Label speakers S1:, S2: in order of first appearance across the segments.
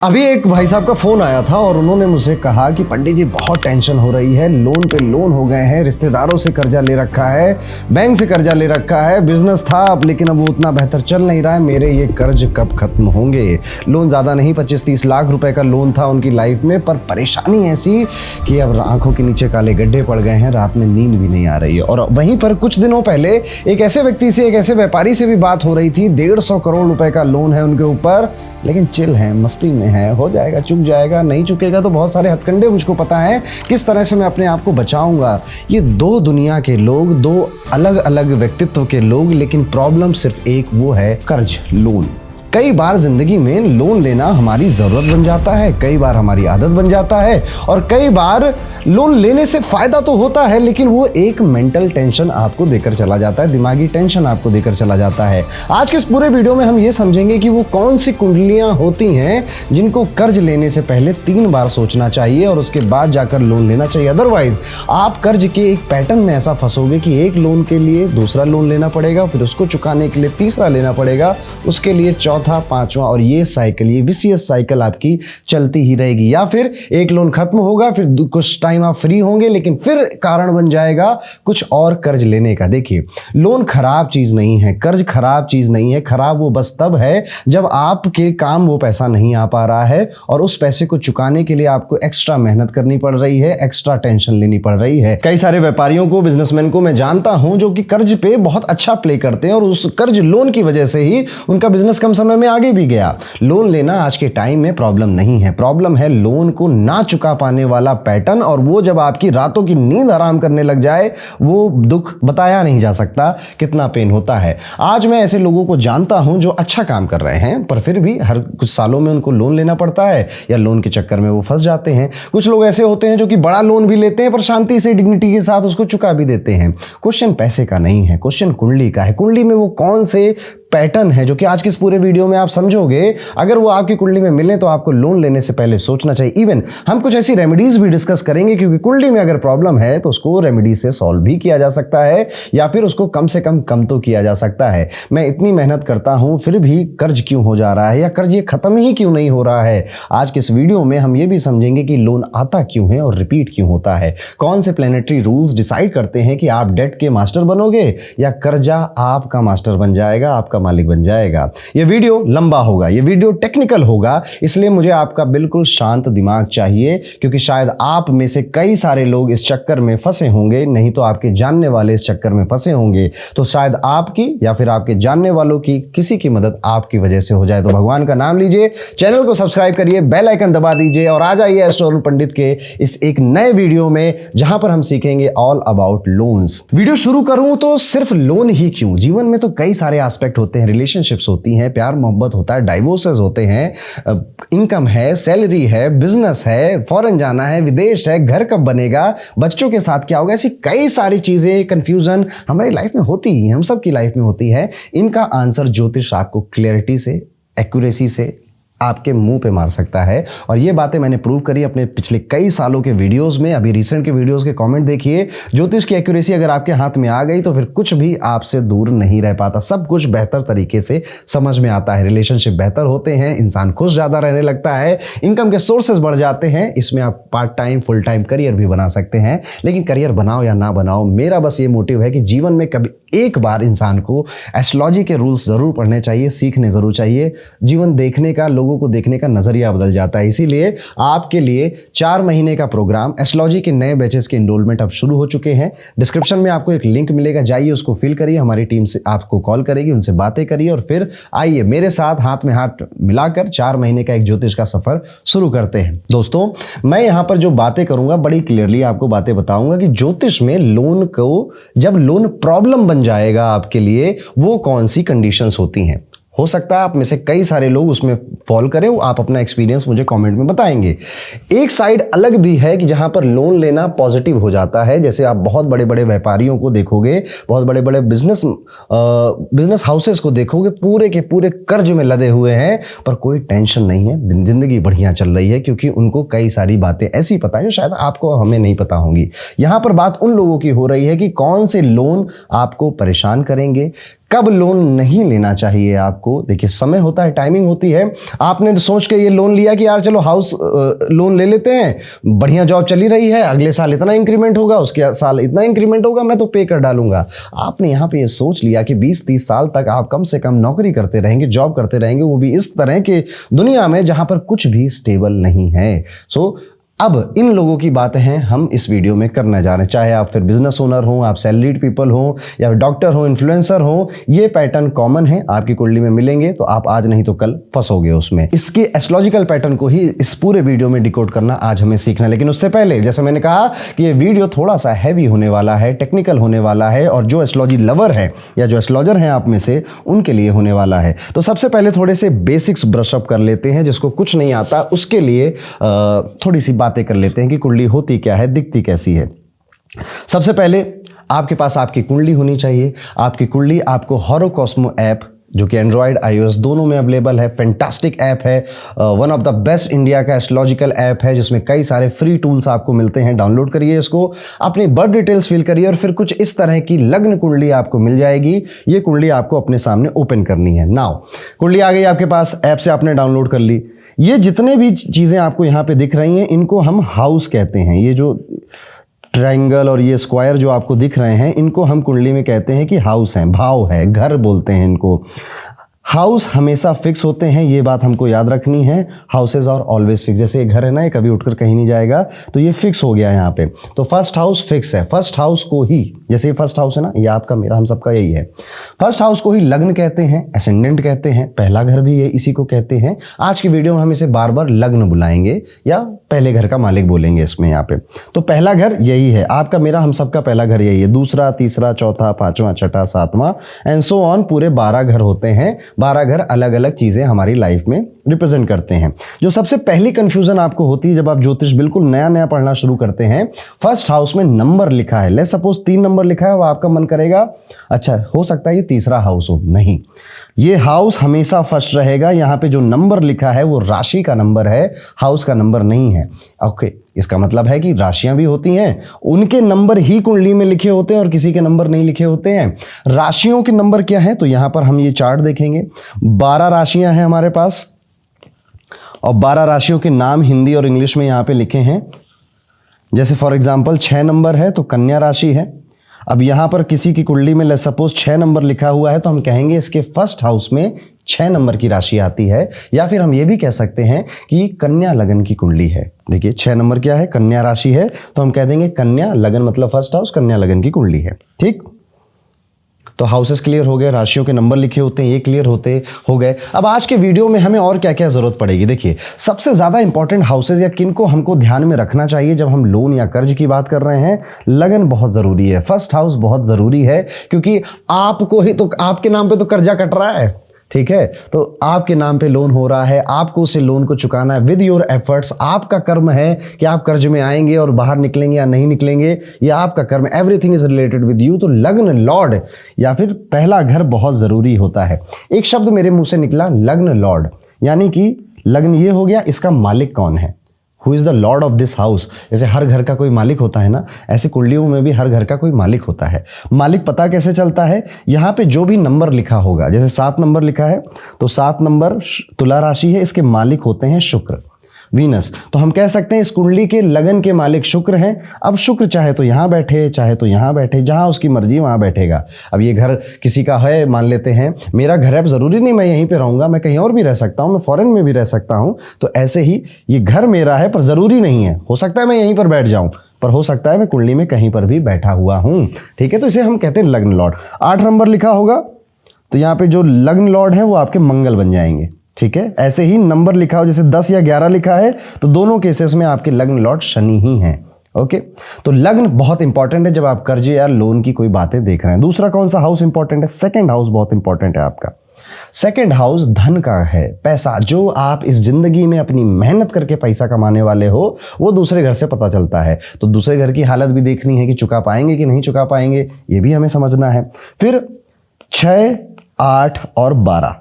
S1: अभी एक भाई साहब का फोन आया था और उन्होंने मुझसे कहा कि पंडित जी बहुत टेंशन हो रही है, लोन पे लोन हो गए हैं, रिश्तेदारों से कर्जा ले रखा है, बैंक से कर्जा ले रखा है, बिजनेस था अब लेकिन अब वो उतना बेहतर चल नहीं रहा है, मेरे ये कर्ज कब खत्म होंगे। लोन ज़्यादा नहीं 25-30 लाख रुपए का लोन था उनकी लाइफ में, पर परेशानी ऐसी कि अब आंखों के नीचे काले गड्ढे पड़ गए हैं, रात में नींद भी नहीं आ रही है। और वहीं पर कुछ दिनों पहले एक ऐसे व्यक्ति से, एक ऐसे व्यापारी से भी बात हो रही थी, 150 करोड़ रुपए का लोन है उनके ऊपर, लेकिन चिल है, मस्ती में है, हो जाएगा, चुक जाएगा, नहीं चुकेगा तो बहुत सारे हथकंडे मुझको पता है किस तरह से मैं अपने आप को बचाऊंगा। ये दो दुनिया के लोग, दो अलग अलग व्यक्तित्व के लोग, लेकिन प्रॉब्लम सिर्फ एक, वो है कर्ज, लोन। कई बार जिंदगी में लोन लेना हमारी जरूरत बन जाता है, कई बार हमारी आदत बन जाता है, और कई बार लोन लेने से फायदा तो होता है लेकिन वो एक मेंटल टेंशन आपको देकर चला जाता है, दिमागी टेंशन आपको देकर चला जाता है। आज के इस पूरे वीडियो में हम ये समझेंगे कि वो कौन सी कुंडलियां होती हैं जिनको कर्ज लेने से पहले 3 बार सोचना चाहिए और उसके बाद जाकर लोन लेना चाहिए। अदरवाइज आप कर्ज के एक पैटर्न में ऐसा फंसोगे कि एक लोन के लिए दूसरा लोन लेना पड़ेगा, फिर उसको चुकाने के लिए तीसरा लेना पड़ेगा, उसके लिए चौथा, पांचवा, और ये साइकिल, ये विशियस साइकिल आपकी चलती ही रहेगी। या फिर एक लोन खत्म होगा, फिर कुछ टाइम आप फ्री होंगे, लेकिन फिर कारण बन जाएगा कुछ और कर्ज लेने का। देखिए, लोन खराब चीज नहीं है, कर्ज खराब चीज नहीं है। खराब वो बस तब है जब आपके काम वो पैसा नहीं आ पा रहा है और उस पैसे को चुकाने के लिए आपको एक्स्ट्रा मेहनत करनी पड़ रही है, एक्स्ट्रा टेंशन लेनी पड़ रही है। कई सारे व्यापारियों को, बिजनेसमैन को मैं जानता हूं जो कि कर्ज पे बहुत अच्छा प्ले करते हैं और उस कर्ज लोन की वजह से ही उनका बिजनेस कम समय में आगे भी गया। लोन लेना आज के टाइम में प्रॉब्लम नहीं है, प्रॉब्लम है लोन को ना चुका पाने वाला पैटर्न, और वो जब आपकी रातों की नींद हराम करने लग जाए, वो दुख बताया नहीं जा सकता कितना पेन होता है। आज मैं ऐसे लोगों को जानता हूं जो अच्छा काम कर रहे हैं पर फिर भी हर कुछ सालों में उनको लोन लेना पड़ता है या लोन के चक्कर में वो फंस जाते हैं। कुछ लोग ऐसे होते हैं जो कि बड़ा लोन भी लेते हैं पर शांति से, डिग्निटी के साथ उसको चुका भी देते हैं। क्वेश्चन पैसे का नहीं है, क्वेश्चन कुंडली का है। कुंडली में वो कौन से पैटर्न है जो कि आज के इस पूरे वीडियो में आप समझोगे, अगर वो आपकी कुंडली में मिले तो आपको लोन लेने से पहले सोचना चाहिए। इवन हम कुछ ऐसी रेमेडीज भी डिस्कस करेंगे, क्योंकि कुंडली में अगर प्रॉब्लम है तो उसको रेमेडी से सॉल्व भी किया जा सकता है या फिर उसको कम से कम तो किया जा सकता है। मैं इतनी मेहनत करता हूं फिर भी कर्ज क्यों हो जा रहा है, या कर्ज ये खत्म ही क्यों नहीं हो रहा है। आज के इस वीडियो में हम ये भी समझेंगे कि लोन आता क्यों है और रिपीट क्यों होता है। कौन से प्लैनेटरी रूल्स डिसाइड करते हैं कि आप डेट के मास्टर बनोगे या कर्जा आपका मास्टर बन जाएगा, आपका मालिक बन जाएगा। यह वीडियो लंबा होगा, यह वीडियो टेक्निकल होगा, इसलिए मुझे आपका बिल्कुल शांत दिमाग चाहिए, क्योंकि शायद आप में से कई सारे लोग इस चक्कर में फंसे होंगे, नहीं तो आपके जानने वाले इस चक्कर में फंसे होंगे, तो शायद आपकी या फिर आपके जानने वालों की किसी की मदद आपकी वजह से हो जाए। तो भगवान का नाम लीजिए, चैनल को सब्सक्राइब करिए, बेल आइकन दबा दीजिए और आ जाइए एस्ट्रो पंडित के इस एक नए वीडियो में जहां पर हम सीखेंगे ऑल अबाउट लोन्स। वीडियो शुरू करूं तो सिर्फ लोन ही क्यों, जीवन में तो कई सारे एस्पेक्ट होते हैं, रिलेशनशिप्स होती हैं, प्यार मोहब्बत होता है, डाइवोर्सेस होते हैं, इनकम है, सैलरी है, बिजनेस है, फॉरेन जाना है, विदेश है, घर कब बनेगा, बच्चों के साथ क्या होगा, ऐसी कई सारी चीजें, कंफ्यूजन हमारी लाइफ में होती ही, हम सबकी लाइफ में होती है। इनका आंसर ज्योतिष आपको क्लैरिटी से, एक्यूरेसी से आपके मुंह पे मार सकता है, और ये बातें मैंने प्रूव करी अपने पिछले कई सालों के वीडियोस में। अभी रिसेंट के वीडियोस के कमेंट देखिए, ज्योतिष की एक्यूरेसी अगर आपके हाथ में आ गई तो फिर कुछ भी आपसे दूर नहीं रह पाता, सब कुछ बेहतर तरीके से समझ में आता है। रिलेशनशिप बेहतर होते हैं, इंसान खुश ज्यादा रहने लगता है, इनकम के सोर्सेज बढ़ जाते हैं। इसमें आप part time, full time career भी बना सकते हैं। लेकिन करियर बनाओ या ना बनाओ, मेरा बस ये मोटिव है कि जीवन में कभी एक बार इंसान को एस्ट्रोलॉजी के रूल्स जरूर पढ़ने चाहिए, सीखने जरूर चाहिए। जीवन देखने का, लोगों को देखने का नजरिया बदल जाता है। इसीलिए आपके लिए 4 महीने का प्रोग्राम, एस्ट्रोलॉजी के नए बैचेस के एनरोलमेंट अब शुरू हो चुके हैं। डिस्क्रिप्शन में आपको एक लिंक मिलेगा, जाइए उसको फिल करिए, हमारी टीम से आपको कॉल करेगी, उनसे बातें करिए और फिर आइए मेरे साथ हाथ में हाथ मिलाकर 4 महीने का एक ज्योतिष का सफर शुरू करते हैं। दोस्तों, मैं यहां पर जो बातें करूंगा बड़ी क्लियरली आपको बातें बताऊंगा कि ज्योतिष में लोन को, जब लोन प्रॉब्लम बन जाएगा आपके लिए, वो कौन सी कंडीशंस होती हैं। हो सकता है आप में से कई सारे लोग उसमें फॉल करें, आप अपना एक्सपीरियंस मुझे कमेंट में बताएंगे। एक साइड अलग भी है कि जहां पर लोन लेना पॉजिटिव हो जाता है, जैसे आप बहुत बड़े बड़े व्यापारियों को देखोगे, बहुत बड़े बड़े बिजनेस हाउसेस को देखोगे, पूरे के पूरे कर्ज में लदे हुए हैं पर कोई टेंशन नहीं है, जिंदगी बढ़िया चल रही है, क्योंकि उनको कई सारी बातें ऐसी पता है जो शायद आपको, हमें नहीं पता होंगी। यहां पर बात उन लोगों की हो रही है कि कौन से लोन आपको परेशान करेंगे, कब लोन नहीं लेना चाहिए आपको, देखिए समय होता है, टाइमिंग होती है। आपने सोच के ये लोन लिया कि यार चलो हाउस लोन ले लेते हैं, बढ़िया जॉब चली रही है, अगले साल इतना इंक्रीमेंट होगा, उसके साल इतना इंक्रीमेंट होगा, मैं तो पे कर डालूंगा। आपने यहाँ पे ये सोच लिया कि 20-30 साल तक आप कम से कम नौकरी करते रहेंगे, जॉब करते रहेंगे, वो भी इस तरह के दुनिया में जहां पर कुछ भी स्टेबल नहीं है। सो अब इन लोगों की बातें हैं हम इस वीडियो में करने जा रहे हैं। चाहे आप फिर बिजनेस ओनर हो, आप सैलरीड पीपल हो, या डॉक्टर हो, इन्फ्लुएंसर हो, ये पैटर्न कॉमन है, आपकी कुंडली में मिलेंगे, तो आप आज नहीं तो कल फंसोगे उसमें। इसके एस्ट्रोलॉजिकल पैटर्न को ही इस पूरे वीडियो में डिकोड करना आज हमें सीखना है। लेकिन उससे पहले जैसे मैंने कहा कि ये वीडियो थोड़ा सा हैवी होने वाला है, टेक्निकल होने वाला है, और जो एस्ट्रोलॉजी लवर है या जो एस्ट्रोलॉजर हैं आप में से, उनके लिए होने वाला है। तो सबसे पहले थोड़े से बेसिक्स ब्रशअप कर लेते हैं। जिसको कुछ नहीं आता उसके लिए थोड़ी सी बातें कर लेते हैं कि कुंडली होती क्या है, दिखती कैसी है। सबसे पहले आपके पास आपकी कुंडली होनी चाहिए। आपकी कुंडली आपको हॉरोकॉस्मो ऐप, जो कि एंड्रॉयड iOS दोनों में अवेलेबल है, फैंटास्टिक ऐप है, one of the best India का एस्ट्रोलॉजिकल ऐप है, जिसमें कई सारे फ्री टूल्स आपको मिलते हैं। डाउनलोड करिए इसको, अपनी बर्थ डिटेल्स फिल करिए, और फिर कुछ इस तरह की लग्न कुंडली आपको मिल जाएगी। ये कुंडली आपको अपने सामने ओपन करनी है। नाउ कुंडली आ गई आपके पास, ऐप से आपने डाउनलोड कर ली। ये जितने भी चीज़ें आपको यहाँ पे दिख रही हैं, इनको हम हाउस कहते हैं। ये जो ट्रायंगल और ये स्क्वायर जो आपको दिख रहे हैं, इनको हम कुंडली में कहते हैं कि हाउस हैं, भाव है, घर बोलते हैं इनको। हाउस हमेशा फिक्स होते हैं, ये बात हमको याद रखनी है। Houses are always fix. जैसे ये घर है ना, ये कभी उठकर कहीं नहीं जाएगा, तो ये फिक्स हो गया यहाँ पे। तो फर्स्ट हाउस फिक्स है। फर्स्ट हाउस को ही, जैसे ये फर्स्ट हाउस है ना, ये आपका मेरा हम सबका यही है। फर्स्ट हाउस को ही लग्न कहते हैं, एसेंडेंट कहते हैं, पहला घर भी ये इसी को कहते हैं। आज की वीडियो में हम इसे बार बार लग्न बुलाएंगे या पहले घर का मालिक बोलेंगे इसमें यहाँ पे। तो पहला घर यही है, आपका मेरा हम सबका पहला घर यही है। दूसरा, तीसरा, चौथा, पांचवा, छठा, सातवां एंड सो ऑन, पूरे 12 घर होते हैं। 12 घर अलग अलग चीजें हमारी लाइफ में रिप्रेजेंट करते हैं। जो सबसे पहली कंफ्यूजन आपको होती है जब आप ज्योतिष बिल्कुल नया नया पढ़ना शुरू करते हैं, फर्स्ट हाउस में नंबर लिखा है, ले सपोज 3 नंबर लिखा है, वो आपका मन करेगा अच्छा हो सकता है ये तीसरा हाउस हो। नहीं, ये हाउस हमेशा फर्स्ट रहेगा। यहाँ पे जो नंबर लिखा है वो राशि का नंबर है, हाउस का नंबर नहीं है। ओके, इसका मतलब है कि राशियां भी होती हैं, उनके नंबर ही कुंडली में लिखे होते हैं और किसी के नंबर नहीं लिखे होते हैं। राशियों के नंबर क्या है, तो यहां पर हम ये चार्ट देखेंगे। 12 राशियां हैं हमारे पास, और 12 राशियों के नाम हिंदी और इंग्लिश में यहां पे लिखे हैं। जैसे फॉर एग्जांपल 6 नंबर है तो कन्या राशि है। अब यहां पर किसी की कुंडली में सपोज 6 नंबर लिखा हुआ है, तो हम कहेंगे इसके फर्स्ट हाउस में 6 नंबर की राशि आती है। या फिर हम ये भी कह सकते हैं कि कन्या लगन की कुंडली है। देखिए 6 नंबर क्या है, कन्या राशि है, तो हम कह देंगे कन्या लगन मतलब फर्स्ट हाउस, कन्या लगन की कुंडली है। ठीक, तो हाउसेस क्लियर हो गए, राशियों के नंबर लिखे होते हैं, ये क्लियर हो गए। अब आज के वीडियो में हमें और क्या क्या जरूरत पड़ेगी। देखिए सबसे ज्यादा इंपॉर्टेंट हाउसेस या किन को हमको ध्यान में रखना चाहिए जब हम लोन या कर्ज की बात कर रहे हैं। लगन बहुत जरूरी है, फर्स्ट हाउस बहुत जरूरी है, क्योंकि आपको ही तो, आपके नाम पे तो कर्जा कट रहा है, ठीक है, तो आपके नाम पे लोन हो रहा है, आपको उसे लोन को चुकाना है विद योर एफर्ट्स। आपका कर्म है कि आप कर्ज में आएंगे और बाहर निकलेंगे या नहीं निकलेंगे, ये आपका कर्म, everything is related with you. तो लग्न लॉर्ड या फिर पहला घर बहुत जरूरी होता है। एक शब्द मेरे मुंह से निकला, लग्न लॉर्ड, यानी कि लग्न ये हो गया, इसका मालिक कौन है, who is the Lord of this house. जैसे हर घर का कोई मालिक होता है ना, ऐसे कुंडलियों में भी हर घर का कोई मालिक होता है। मालिक पता कैसे चलता है, यहाँ पे जो भी नंबर लिखा होगा, जैसे 7 नंबर लिखा है तो 7 नंबर तुला राशि है, इसके मालिक होते हैं शुक्र, वीनस। तो हम कह सकते हैं इस कुंडली के लगन के मालिक शुक्र हैं। अब शुक्र चाहे तो यहाँ बैठे, चाहे तो यहाँ बैठे, जहाँ उसकी मर्जी वहाँ बैठेगा। अब ये घर किसी का है, मान लेते हैं मेरा घर है, अब जरूरी नहीं मैं यहीं पे रहूँगा, मैं कहीं और भी रह सकता हूँ, मैं फॉरेन में भी रह सकता हूँ। तो ऐसे ही ये घर मेरा है पर जरूरी नहीं है, हो सकता है मैं यहीं पर बैठ जाऊँ, पर हो सकता है मैं कुंडली में कहीं पर भी बैठा हुआ हूँ। ठीक है, तो इसे हम कहते हैं लग्न लॉर्ड। 8 नंबर लिखा होगा तो यहाँ पे जो लग्न लॉर्ड है वो आपके मंगल बन जाएंगे। ठीक है, ऐसे ही नंबर लिखा हो, जैसे 10 या 11 लिखा है तो दोनों केसेस में आपके लग्न लॉर्ड शनि ही हैं। ओके, तो लग्न बहुत इंपॉर्टेंट है जब आप कर्जे या लोन की कोई बातें देख रहे हैं। दूसरा कौन सा हाउस इंपॉर्टेंट है, सेकंड हाउस बहुत इंपॉर्टेंट है आपका। सेकंड हाउस धन का है, पैसा, जो आप इस जिंदगी में अपनी मेहनत करके पैसा कमाने वाले हो, वो दूसरे घर से पता चलता है। तो दूसरे घर की हालत भी देखनी है कि चुका पाएंगे कि नहीं चुका पाएंगे, ये भी हमें समझना है। फिर 6, 8 और 12,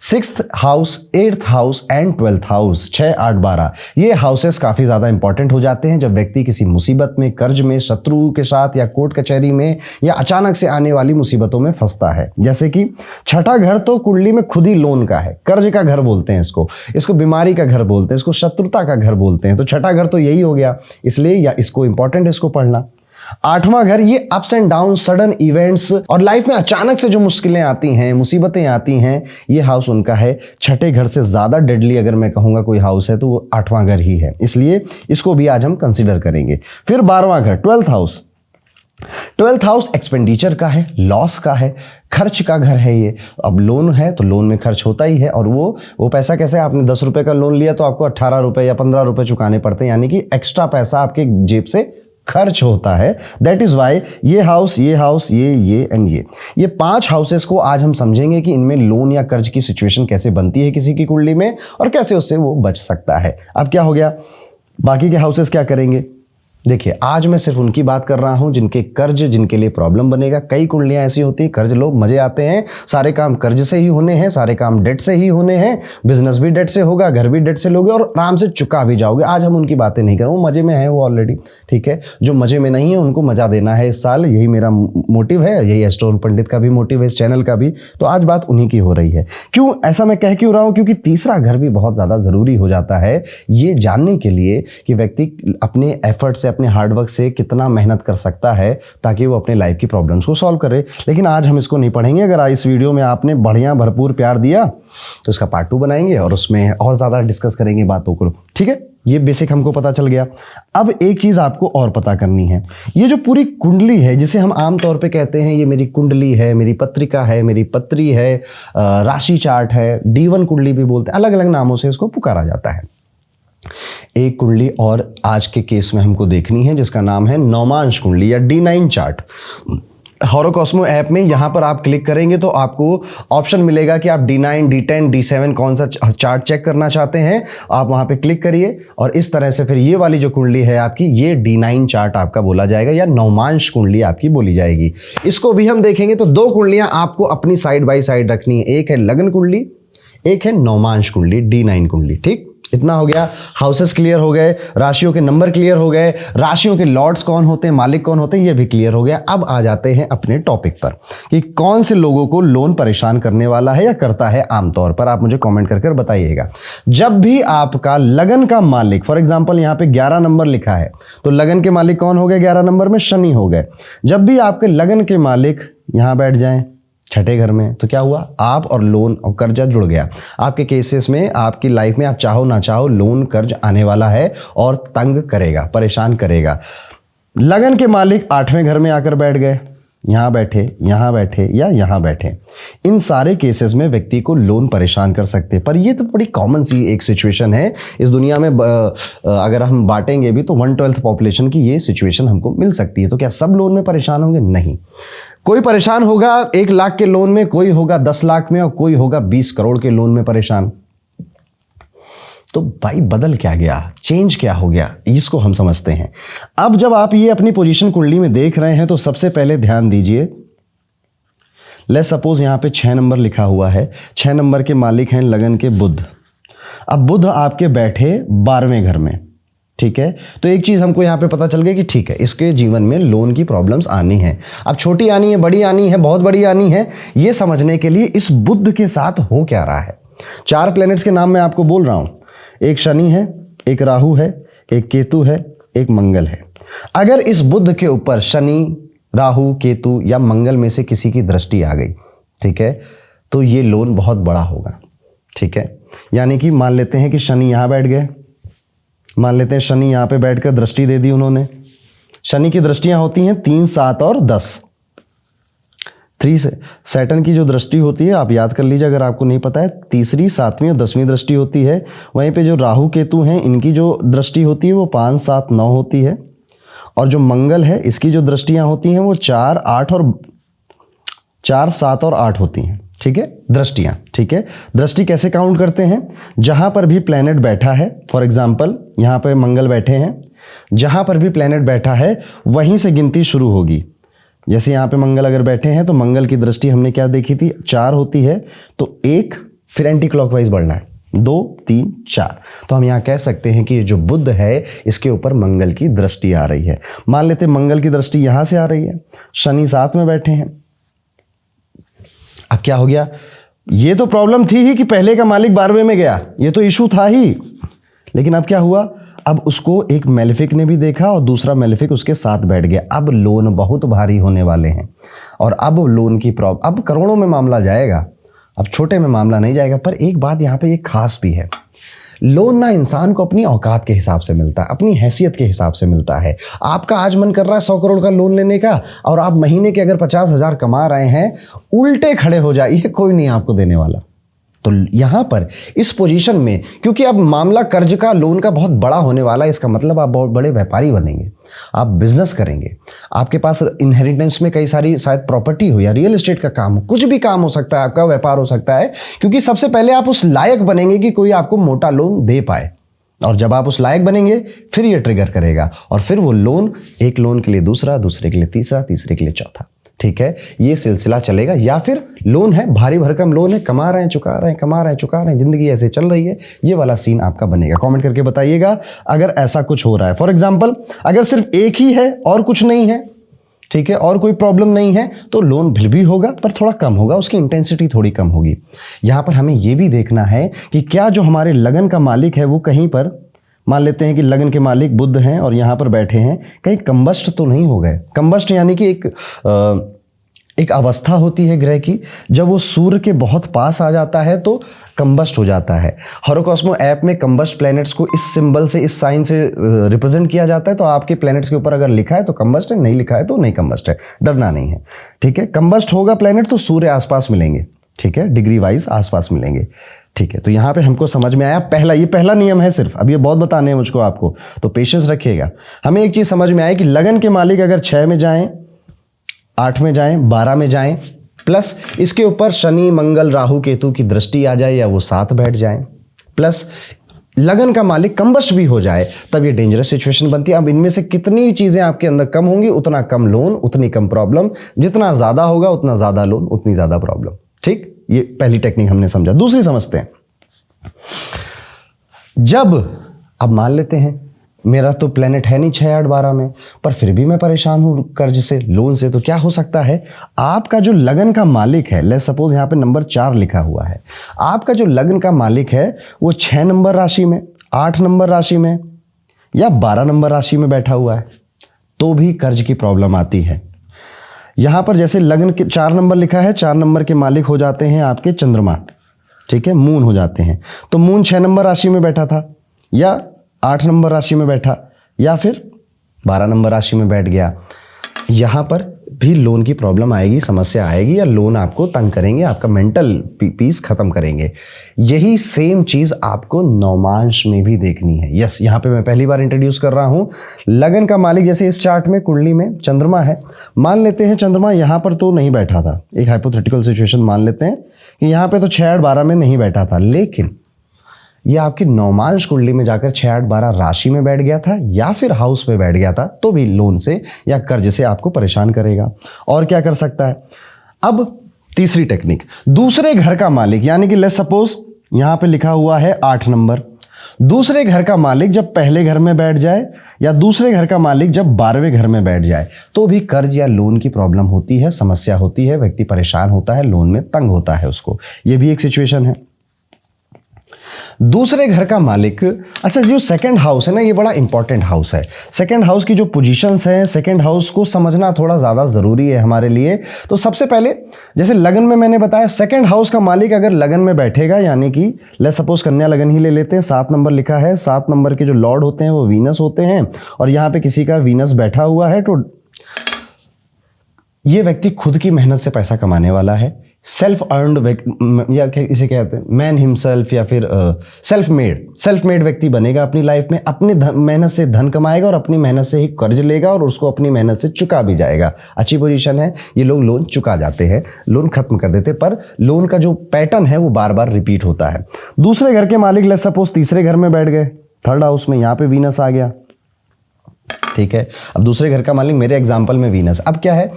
S1: sixth house, eighth house and 12th house, 6, 8, 12 ये हाउसेस काफी ज्यादा इंपॉर्टेंट हो जाते हैं जब व्यक्ति किसी मुसीबत में, कर्ज में, शत्रु के साथ या कोर्ट कचहरी में या अचानक से आने वाली मुसीबतों में फंसता है। जैसे कि छठा घर तो कुंडली में खुद ही लोन का है, कर्ज का घर बोलते हैं इसको बीमारी का घर बोलते हैं, इसको शत्रुता का घर बोलते हैं। तो छठा घर तो यही हो गया, इसलिए या इसको इंपॉर्टेंट इसको पढ़ना। आठवां घर ये ups and down, sudden events और लाइफ में अचानक से जो मुश्किलें आती हैं, मुसीबतें आती हैं, ये हाउस उनका है। छठे घर से ज्यादा डेडली अगर मैं कहूंगा कोई हाउस है तो वो आठवां घर ही है, इसलिए इसको भी आज हम कंसीडर करेंगे। फिर 12वां घर, 12th house. 12th house expenditure का है, लॉस का है, खर्च का घर है ये। अब लोन है तो लोन में खर्च होता ही है, और वो पैसा कैसे, आपने 10 रुपए का लोन लिया तो आपको 18 रुपए या 15 रुपए चुकाने पड़ते हैं, यानी कि एक्स्ट्रा पैसा आपके जेब से खर्च होता है। दैट इज वाई ये हाउस, ये एंड ये 5 हाउसेस को आज हम समझेंगे कि इनमें लोन या कर्ज की सिचुएशन कैसे बनती है किसी की कुंडली में और कैसे उससे वो बच सकता है। अब क्या हो गया, बाकी के हाउसेस क्या करेंगे। देखिए, आज मैं सिर्फ उनकी बात कर रहा हूं जिनके कर्ज, जिनके लिए प्रॉब्लम बनेगा। कई कुंडलियां ऐसी होती हैं, कर्ज लोग मजे आते हैं, सारे काम कर्ज से ही होने हैं, सारे काम डेट से ही होने हैं, बिजनेस भी डेट से होगा, घर भी डेट से लोगे और आराम से चुका भी जाओगे। आज हम उनकी बातें नहीं कर रहे, वो मजे में है वो ऑलरेडी, ठीक है। जो मजे में नहीं है उनको मजा देना है इस साल, यही मेरा मोटिव है, यही एस्ट्रो पंडित का भी मोटिव है, इस चैनल का भी। तो आज बात उन्हीं की हो रही है। क्यों ऐसा मैं कह क्यों रहा हूं, क्योंकि तीसरा घर भी बहुत ज्यादा जरूरी हो जाता है ये जानने के लिए कि व्यक्ति अपने एफर्ट से, अपने हार्डवर्क से कितना मेहनत कर सकता है ताकि वो अपने लाइफ की प्रॉब्लम्स को सॉल्व करे। लेकिन आज हम इसको नहीं पढ़ेंगे। अगर आज इस वीडियो में आपने बढ़िया भरपूर प्यार दिया तो इसका पार्ट 2 बनाएंगे और उसमें और ज्यादा डिस्कस करेंगे बातों को, ठीक है। ये बेसिक हमको पता चल गया। अब एक चीज आपको और पता करनी है, ये जो पूरी कुंडली है जिसे हम आमतौर पे कहते हैं ये मेरी कुंडली है, मेरी पत्रिका है, मेरी पत्री है, राशि चार्ट है, D1 कुंडली भी बोलते हैं, अलग अलग नामों से इसको पुकारा जाता है। एक कुंडली और आज के केस में हमको देखनी है जिसका नाम है नौमांश कुंडली या D9 चार्ट। होरोकॉस्मो ऐप में यहां पर आप क्लिक करेंगे तो आपको ऑप्शन मिलेगा कि आप D9, D10, D7 कौन सा चार्ट चेक करना चाहते हैं। आप वहां पे क्लिक करिए और इस तरह से फिर ये वाली जो कुंडली है आपकी, ये D9 चार्ट आपका बोला जाएगा या नौमांश कुंडली आपकी बोली जाएगी। इसको भी हम देखेंगे। तो 2 कुंडलियां आपको अपनी साइड बाय साइड रखनी है, एक है लगन कुंडली, एक है नौमांश कुंडली, D9 कुंडली, ठीक। इतना हो गया। हाउसेस क्लियर हो गए, राशियों के नंबर क्लियर हो गए, राशियों के लॉर्ड्स कौन होते हैं, मालिक कौन होते हैं, ये भी क्लियर हो गया। अब आ जाते हैं अपने टॉपिक पर कि कौन से लोगों को लोन परेशान करने वाला है या करता है आमतौर पर। आप मुझे कमेंट करके बताइएगा। जब भी आपका लगन का मालिक, फॉर एग्जांपल यहां पे 11 नंबर लिखा है तो लगन के मालिक कौन हो गए, 11 नंबर में शनि हो गए। जब भी आपके लगन के मालिक यहां बैठ जाएं छठे घर में तो क्या हुआ, आप और लोन और कर्जा जुड़ गया। आपके केसेस में, आपकी लाइफ में आप चाहो ना चाहो लोन कर्ज आने वाला है और तंग करेगा, परेशान करेगा। लगन के मालिक 8वें घर में आकर बैठ गए, यहां बैठे, यहां बैठे या यहां बैठे, इन सारे केसेस में व्यक्ति को लोन परेशान कर सकते हैं। पर ये तो बड़ी कॉमन सी एक सिचुएशन है इस दुनिया में। अगर हम बांटेंगे भी तो 1/12 पॉपुलेशन की ये सिचुएशन हमको मिल सकती है। तो क्या सब लोन में परेशान होंगे? नहीं। कोई परेशान होगा 1 लाख के लोन में, कोई होगा 10 लाख में और कोई होगा 20 करोड़ के लोन में परेशान। तो भाई बदल क्या गया, चेंज क्या हो गया, इसको हम समझते हैं। अब जब आप ये अपनी पोजीशन कुंडली में देख रहे हैं तो सबसे पहले ध्यान दीजिए, लेट्स सपोज यहां पे 6 नंबर लिखा हुआ है। 6 नंबर के मालिक हैं लगन के बुध। अब बुध आपके बैठे 12वें घर में, ठीक है। तो एक चीज हमको यहां पे पता चल गई कि ठीक है, इसके जीवन में लोन की प्रॉब्लम्स आनी है। अब छोटी आनी है, बड़ी आनी है, बहुत बड़ी आनी है, ये समझने के लिए इस बुध के साथ हो क्या रहा है। 4 प्लैनेट्स के नाम मैं आपको बोल रहा हूं, एक शनि है, एक राहु है, एक केतु है, एक मंगल है। अगर इस बुध के ऊपर शनि, राहु, केतु या मंगल में से किसी की दृष्टि आ गई, ठीक है, तो ये लोन बहुत बड़ा होगा, ठीक है। यानी कि मान लेते हैं कि शनि यहां बैठ गए, मान लेते हैं शनि यहां पे बैठकर दृष्टि दे दी उन्होंने। शनि की दृष्टियां होती हैं 3, 7 और 10। 3 से सैटर्न की जो दृष्टि होती है आप याद कर लीजिए अगर आपको नहीं पता है, तीसरी, 7वीं और 10वीं दृष्टि होती है। वहीं पे जो राहु केतु हैं इनकी जो दृष्टि होती है वो 5, 7, 9 होती है। और जो मंगल है इसकी जो दृष्टियां होती हैं वो 4, 7 और 8 होती हैं, ठीक है, दृष्टियां, ठीक है। दृष्टि कैसे काउंट करते हैं, जहां पर भी प्लैनेट बैठा है, फॉर एग्जांपल यहां पे मंगल बैठे हैं, जहां पर भी प्लैनेट बैठा है वहीं से गिनती शुरू होगी। जैसे यहां पे मंगल अगर बैठे हैं तो मंगल की दृष्टि हमने क्या देखी थी, 4 होती है। तो 1, फिर एंटी क्लॉकवाइज बढ़ना है, 2 3 4। तो हम यहाँ कह सकते हैं कि जो बुध है इसके ऊपर मंगल की दृष्टि आ रही है। मान लेते मंगल की दृष्टि यहां से आ रही है, शनि साथ में बैठे हैं। अब क्या हो गया, ये तो प्रॉब्लम थी ही कि पहले का मालिक 12वें में गया, ये तो इशू था ही। लेकिन अब क्या हुआ, अब उसको एक मेलेफिक ने भी देखा और दूसरा मेलेफिक उसके साथ बैठ गया। अब लोन बहुत भारी होने वाले हैं और अब लोन की प्रॉब्लम, अब करोड़ों में मामला जाएगा, अब छोटे में मामला नहीं जाएगा। पर एक बात यहाँ पे एक खास भी है, लोन ना इंसान को अपनी औकात के हिसाब से मिलता है, अपनी हैसियत के हिसाब से मिलता है। आपका आज मन कर रहा है 100 करोड़ का लोन लेने का और आप महीने के अगर 50,000 कमा रहे हैं, उल्टे खड़े हो जाइए, कोई नहीं आपको देने वाला। तो यहां पर इस पोजीशन में, क्योंकि अब मामला कर्ज का, लोन का बहुत बड़ा होने वाला है, इसका मतलब आप बहुत बड़े व्यापारी बनेंगे, आप बिजनेस करेंगे, आपके पास इनहेरिटेंस में कई सारी शायद प्रॉपर्टी हो या रियल एस्टेट का काम हो, कुछ भी काम हो सकता है, आपका व्यापार हो सकता है। क्योंकि सबसे पहले आप उस लायक बनेंगे कि कोई आपको मोटा लोन दे पाए, और जब आप उस लायक बनेंगे फिर ये ट्रिगर करेगा और फिर वो लोन, एक लोन के लिए दूसरा, दूसरे के लिए तीसरा, तीसरे के लिए चौथा। ठीक है, ये सिलसिला चलेगा। या फिर लोन है, भारी भरकम लोन है, कमा रहे हैं चुका रहे हैं, कमा रहे हैं चुका रहे हैं, जिंदगी ऐसे चल रही है, ये वाला सीन आपका बनेगा। कमेंट करके बताइएगा अगर ऐसा कुछ हो रहा है। फॉर एग्जांपल अगर सिर्फ एक ही है और कुछ नहीं है, ठीक है, और कोई प्रॉब्लम नहीं है, तो लोन फिर भी होगा पर थोड़ा कम होगा, उसकी इंटेंसिटी थोड़ी कम होगी। यहां पर हमें यह भी देखना है कि क्या जो हमारे लगन का मालिक है वो कहीं पर, मान लेते हैं कि लगन के मालिक बुध हैं और यहां पर बैठे हैं, कहीं कंबस्ट तो नहीं हो गए। कंबस्ट यानी कि एक अवस्था होती है ग्रह की, जब वो सूर्य के बहुत पास आ जाता है तो कंबस्ट हो जाता है। हॉरोकॉस्मो ऐप में कंबस्ट प्लैनेट्स को इस सिंबल से, इस साइन से रिप्रेजेंट किया जाता है। तो आपके प्लैनेट्स के ऊपर अगर लिखा है तो कंबस्ट है, नहीं लिखा है तो नहीं कंबस्ट है, डरना नहीं है। ठीक है, कंबस्ट होगा प्लैनेट तो सूर्य आसपास मिलेंगे, ठीक है, डिग्री वाइज आसपास मिलेंगे। ठीक है, तो यहां पे हमको समझ में आया ये पहला नियम है सिर्फ, अब ये बहुत बताने हैं मुझको आपको, तो पेशेंस रखिएगा। हमें एक चीज समझ में आए कि लगन के मालिक अगर 6 में जाएं, 8 में जाएं, 12 में जाएं, प्लस इसके ऊपर शनि मंगल राहु केतु की दृष्टि आ जाए या वो साथ बैठ जाएं, प्लस लगन का मालिक कंबस्ट भी हो जाए, तब ये डेंजरस सिचुएशन बनती है। अब इनमें से कितनी चीजें आपके अंदर कम होंगी, उतना कम लोन, उतनी कम प्रॉब्लम, जितना ज्यादा होगा उतना ज्यादा लोन, उतनी ज्यादा प्रॉब्लम। ठीक, ये पहली टेक्निक हमने समझा। दूसरी समझते हैं, जब अब मान लेते हैं मेरा तो प्लेनेट है नहीं 6 8 12 में, पर फिर भी मैं परेशान हूं कर्ज से, लोन से, तो क्या हो सकता है, आपका जो लगन का मालिक है, लेट्स सपोज यहां पे नंबर 4 लिखा हुआ है, आपका जो लगन का मालिक है वो 6 नंबर राशि में, 8 नंबर राशि में या 12 नंबर राशि में बैठा हुआ है, तो भी कर्ज की प्रॉब्लम आती है। यहां पर जैसे लगन के 4 नंबर लिखा है, 4 नंबर के मालिक हो जाते हैं आपके चंद्रमा, ठीक है, मून हो जाते हैं। तो मून 6 नंबर राशि में बैठा था या 8 नंबर राशि में बैठा या फिर 12 नंबर राशि में बैठ गया, यहां पर भी लोन की प्रॉब्लम आएगी, समस्या आएगी, या लोन आपको तंग करेंगे, आपका मेंटल पीस खत्म करेंगे। यही सेम चीज आपको नवमांश में भी देखनी है। यस, यहां पे मैं पहली बार इंट्रोड्यूस कर रहा हूं लगन का मालिक। जैसे इस चार्ट में कुंडली में चंद्रमा है, मान लेते हैं चंद्रमा यहां पर तो नहीं बैठा था, एक हाइपोथेटिकल सिचुएशन मान लेते हैं कि यहां पे तो 6 8 12 में नहीं बैठा था, लेकिन ये आपकी नवमांश कुंडली में जाकर 6 8 12 राशि में बैठ गया था या फिर हाउस में बैठ गया था, तो भी लोन से या कर्ज से आपको परेशान करेगा। और क्या कर सकता है, अब तीसरी टेक्निक, दूसरे घर का मालिक, यानी कि लेट्स सपोज यहां पे लिखा हुआ है 8 नंबर, दूसरे घर का मालिक जब पहले घर में बैठ जाए या दूसरे घर का मालिक जब 12वें घर में बैठ जाए, तो भी कर्ज या लोन की प्रॉब्लम होती है, समस्या होती है, व्यक्ति परेशान होता है, लोन में तंग होता है उसको। ये भी एक सिचुएशन है। दूसरे घर का मालिक, अच्छा, जो सेकंड हाउस है ना, ये बड़ा इंपॉर्टेंट हाउस है। सेकंड हाउस की जो पोजीशंस हैं, सेकंड हाउस को समझना थोड़ा ज्यादा जरूरी है हमारे लिए। तो सबसे पहले जैसे लगन में मैंने बताया, सेकंड हाउस का मालिक अगर लगन में बैठेगा, यानी कि लेट्स सपोज कन्या लगन ही ले लेते हैं, 7 नंबर लिखा है, 7 नंबर के जो लॉर्ड होते हैं वो वीनस होते हैं, और यहां पे किसी का वीनस बैठा हुआ है, तो ये व्यक्ति खुद की मेहनत से पैसा कमाने वाला है, सेल्फ अर्नड, या इसे कहते हैं मैन हिमसेल्फ, या फिर सेल्फ मेड व्यक्ति बनेगा अपनी लाइफ में, अपनी मेहनत से धन कमाएगा और अपनी मेहनत से ही कर्ज लेगा और उसको अपनी मेहनत से चुका भी जाएगा। अच्छी पोजीशन है, ये लोग लोन चुका जाते हैं, लोन खत्म कर देते, पर लोन का जो पैटर्न है वो बार बार रिपीट होता है। दूसरे घर के मालिक लेट्स सपोज तीसरे घर में बैठ गए, 3rd हाउस में, यहाँ पे वीनस आ गया, ठीक है। अब दूसरे घर का मालिक मेरे एग्जाम्पल में वीनस, अब क्या है,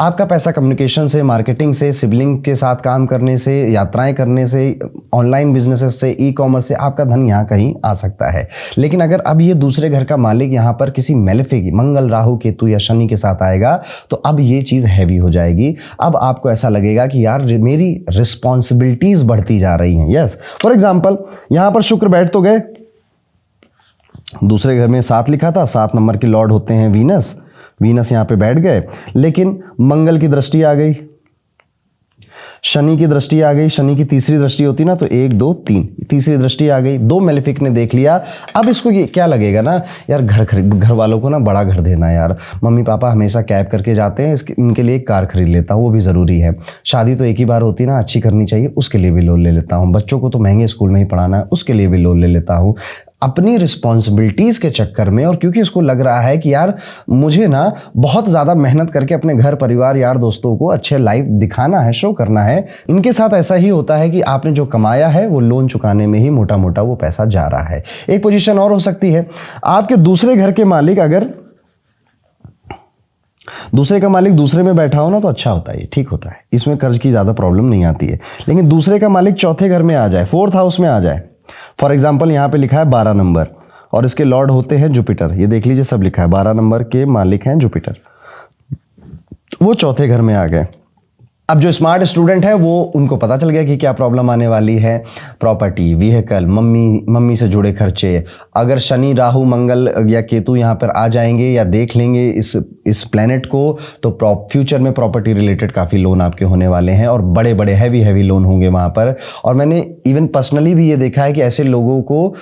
S1: आपका पैसा कम्युनिकेशन से, मार्केटिंग से, सिबलिंग के साथ काम करने से, यात्राएं करने से, ऑनलाइन बिजनेसेस से, ई कॉमर्स से आपका धन यहाँ कहीं आ सकता है। लेकिन अगर अब ये दूसरे घर का मालिक यहाँ पर किसी मेलेफिक, मंगल, राहु, केतु या शनि के साथ आएगा तो अब ये चीज़ हैवी हो जाएगी। अब आपको ऐसा लगेगा कि यार मेरी रिस्पॉन्सिबिलिटीज बढ़ती जा रही हैं। यस, फॉर एग्जाम्पल यहाँ पर शुक्र बैठ तो गए, दूसरे घर में 7 लिखा था, 7 नंबर के लॉर्ड होते हैं वीनस, वीनस यहाँ पे बैठ गए, लेकिन मंगल की दृष्टि आ गई, शनि की दृष्टि आ गई, शनि की तीसरी दृष्टि होती ना तो 1 2 3, तीसरी दृष्टि आ गई, 2 मेलेफिक ने देख लिया। अब इसको ये क्या लगेगा ना, यार घर वालों को ना बड़ा घर देना, यार मम्मी पापा हमेशा कैब करके जाते हैं, इनके लिए एक कार खरीद लेता हूँ, वो भी ज़रूरी है, शादी तो एक ही बार होती है ना, अच्छी करनी चाहिए, उसके लिए भी लोन ले लेता हूँ, बच्चों को तो महंगे स्कूल में ही पढ़ाना है, उसके लिए भी लोन ले लेता हूँ। अपनी रिस्पॉन्सिबिलिटीज़ के चक्कर में, और क्योंकि उसको लग रहा है कि यार मुझे ना बहुत ज़्यादा मेहनत करके अपने घर परिवार यार दोस्तों को अच्छे लाइफ दिखाना है, शो करना है, इनके साथ ऐसा ही होता है कि आपने जो कमाया है वो लोन चुकाने में ही मोटा मोटा वो पैसा जा रहा है। एक पोजीशन और हो सकती है, आपके दूसरे घर के मालिक, अगर दूसरे का मालिक दूसरे में बैठा हो ना तो अच्छा होता है, ठीक होता है, इसमें कर्ज की ज़्यादा प्रॉब्लम नहीं आती है। लेकिन दूसरे का मालिक चौथे घर में आ जाए, 4th हाउस में आ जाए, फॉर एग्जाम्पल यहाँ पे लिखा है 12 नंबर और इसके लॉर्ड होते हैं जुपिटर, ये देख लीजिए सब लिखा है, 12 नंबर के मालिक हैं जुपिटर, वो चौथे घर में आ गए। अब जो स्मार्ट स्टूडेंट है वो, उनको पता चल गया कि क्या प्रॉब्लम आने वाली है, प्रॉपर्टी, व्हीकल, मम्मी से जुड़े खर्चे। अगर शनि, राहु, मंगल या केतु यहाँ पर आ जाएंगे या देख लेंगे इस प्लैनेट को, तो फ्यूचर में प्रॉपर्टी रिलेटेड काफ़ी लोन आपके होने वाले हैं और बड़े बड़े हैवी लोन होंगे वहाँ पर। और मैंने इवन पर्सनली भी ये देखा है कि ऐसे लोगों को